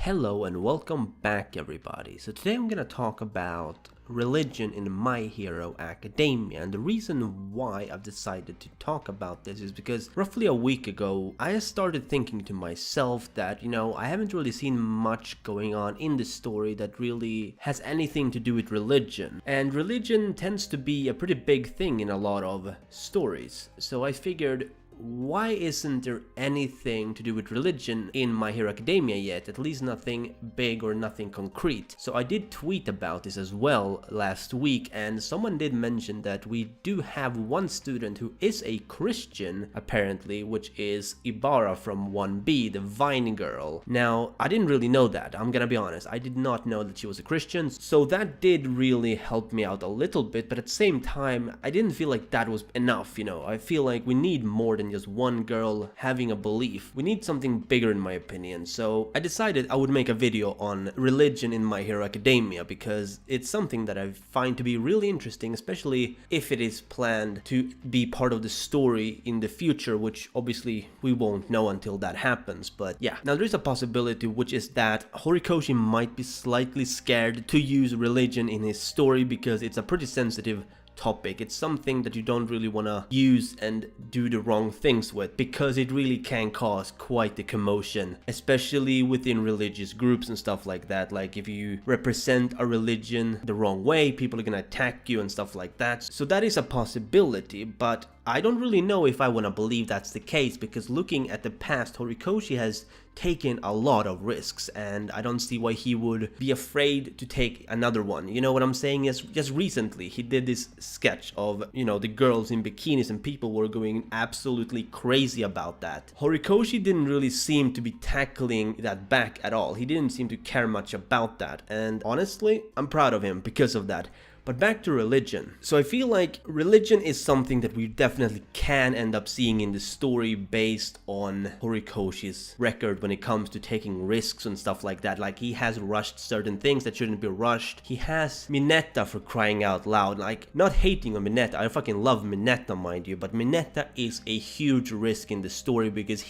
Hello and welcome back everybody. So today I'm gonna talk about religion in My Hero Academia, and the reason why I've decided to talk about this is because roughly a week ago I started thinking to myself that I haven't really seen much going on in the story that really has anything to do with religion, and religion tends to be a pretty big thing in a lot of stories. So I figured, why isn't there anything to do with religion in My Hero Academia yet? At least nothing big or nothing concrete. So I did tweet about this as well last week, and someone did mention that we do have one student who is a Christian apparently, which is Ibarra from 1B, the Vine girl. Now, I didn't really know that, I'm gonna be honest. I did not know that she was a Christian, so that did really help me out a little bit, but at the same time, I didn't feel like that was enough, I feel like we need more than just one girl having a belief. We need something bigger in my opinion. So I decided I would make a video on religion in My Hero Academia because it's something that I find to be really interesting, especially if it is planned to be part of the story in the future, which obviously we won't know until that happens. But yeah, now there is a possibility, which is that Horikoshi might be slightly scared to use religion in his story because it's a pretty sensitive topic. It's something that you don't really want to use and do the wrong things with, because it really can cause quite the commotion, especially within religious groups and stuff like that. Like if you represent a religion the wrong way, people are gonna attack you and stuff like that. So that is a possibility, but I don't really know if I want to believe that's the case, because looking at the past, Horikoshi has taken a lot of risks, and I don't see why he would be afraid to take another one. You know what I'm saying? Just recently he did this sketch of, the girls in bikinis, and people were going absolutely crazy about that. Horikoshi didn't really seem to be tackling that back at all. He didn't seem to care much about that, and honestly, I'm proud of him because of that. But back to religion. So I feel like religion is something that we definitely can end up seeing in the story based on Horikoshi's record when it comes to taking risks and stuff like that. Like, he has rushed certain things that shouldn't be rushed. He has Mineta, for crying out loud. Like, not hating on Mineta, I fucking love Mineta, mind you, but Mineta is a huge risk in the story because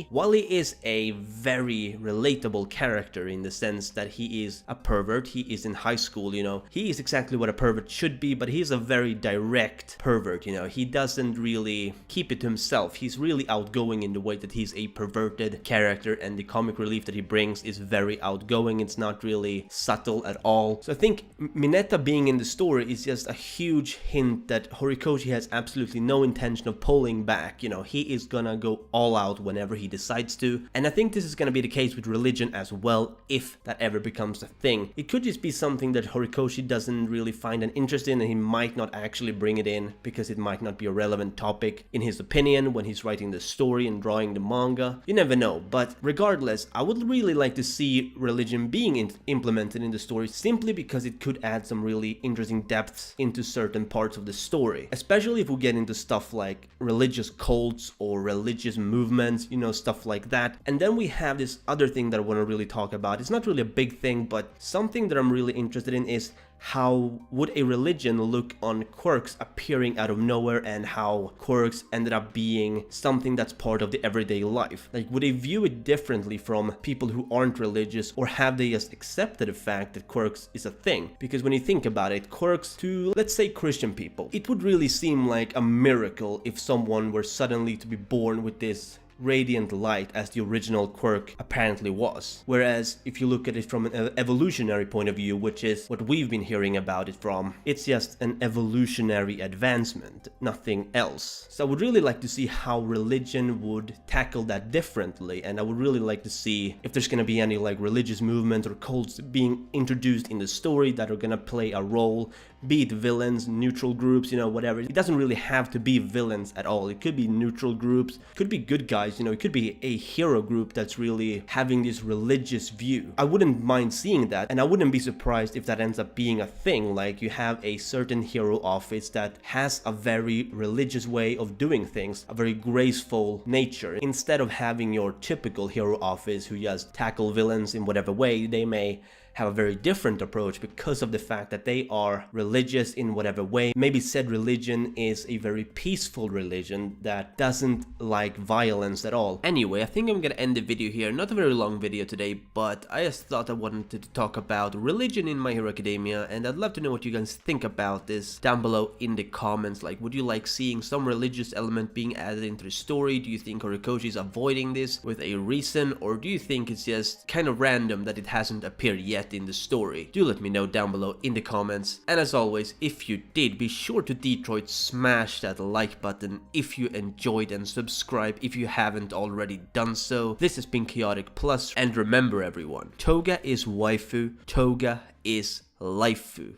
while he is a very relatable character in the sense that he is a pervert, he is in high school, he is exactly what a pervert should be, but he's a very direct pervert. He doesn't really keep it to himself. He's really outgoing in the way that he's a perverted character, and the comic relief that he brings is very outgoing. It's not really subtle at all. So I think Mineta being in the story is just a huge hint that Horikoshi has absolutely no intention of pulling back. He is gonna go all out whenever he decides to, and I think this is gonna be the case with religion as well, if that ever becomes a thing. It could just be something that Horikoshi doesn't really find an interest in, and he might not actually bring it in because it might not be a relevant topic in his opinion when he's writing the story and drawing the manga. You never know, but regardless, I would really like to see religion being implemented in the story, simply because it could add some really interesting depths into certain parts of the story, especially if we get into stuff like religious cults or religious movements, stuff like that. And then we have this other thing that I want to really talk about. It's not really a big thing, but something that I'm really interested in is how would a religion look on quirks appearing out of nowhere, and how quirks ended up being something that's part of the everyday life. Like, would they view it differently from people who aren't religious, or have they just accepted the fact that quirks is a thing? Because when you think about it, quirks to, let's say, Christian people, it would really seem like a miracle if someone were suddenly to be born with this radiant light as the original quirk apparently was. Whereas if you look at it from an evolutionary point of view, which is what we've been hearing about it from, it's just an evolutionary advancement, nothing else. So I would really like to see how religion would tackle that differently, and I would really like to see if there's gonna be any like religious movements or cults being introduced in the story that are gonna play a role, be it villains, neutral groups, whatever. It doesn't really have to be villains at all. It could be neutral groups, could be good guys, it could be a hero group that's really having this religious view. I wouldn't mind seeing that, and I wouldn't be surprised if that ends up being a thing. Like, you have a certain hero office that has a very religious way of doing things, a very graceful nature, instead of having your typical hero office who just tackle villains in whatever way. They may have a very different approach because of the fact that they are religious in whatever way. Maybe said religion is a very peaceful religion that doesn't like violence at all. Anyway, I think I'm gonna end the video here. Not a very long video today, but I just thought I wanted to talk about religion in My Hero Academia, and I'd love to know what you guys think about this down below in the comments. Like, would you like seeing some religious element being added into the story? Do you think Horikoshi is avoiding this with a reason, or do you think it's just kind of random that it hasn't appeared yet in the story? Do let me know down below in the comments. And as always, if you did, be sure to Detroit smash that like button if you enjoyed, and subscribe if you haven't already done so. This has been Chaotic Plus, and remember everyone, Toga is waifu, Toga is Laifu.